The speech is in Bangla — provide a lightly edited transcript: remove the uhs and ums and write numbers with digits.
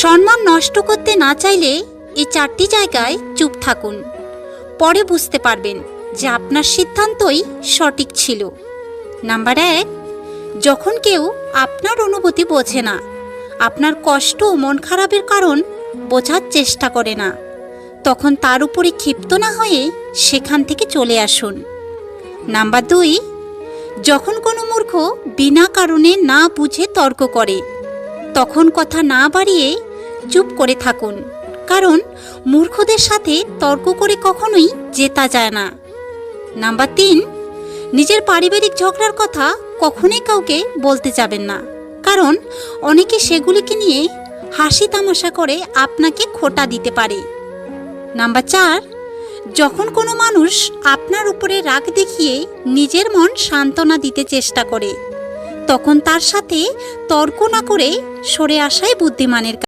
সম্মান নষ্ট করতে না চাইলে এই 4টি জায়গায় চুপ থাকুন। পরে বুঝতে পারবেন যে আপনার সিদ্ধান্তই সঠিক ছিল। নাম্বার 1, যখন কেউ আপনার অনুভূতি বোঝে না, আপনার কষ্ট ও মন খারাপের কারণ বোঝার চেষ্টা করে না, তখন তার উপরে ক্ষিপ্ত না হয়ে সেখান থেকে চলে আসুন। নাম্বার 2, যখন কোনো মূর্খ বিনা কারণে না বুঝে তর্ক করে, তখন কথা না বাড়িয়ে চুপ করে থাকুন, কারণ মূর্খদের সাথে তর্ক করে কখনোই জেতা যায় না। নাম্বার 3, নিজের পারিবারিক ঝগড়ার কথা কখনোই কাউকে বলতে যাবেন না, কারণ অনেকে সেগুলিকে নিয়ে হাসি তামাশা করে আপনাকে খোঁটা দিতে পারে। নাম্বার 4, যখন কোনো মানুষ আপনার উপরে রাগ দেখিয়ে নিজের মন সান্ত্বনা দিতে চেষ্টা করে, তখন তার সাথে তর্ক না করে সরে আসাই বুদ্ধিমানের কাজ।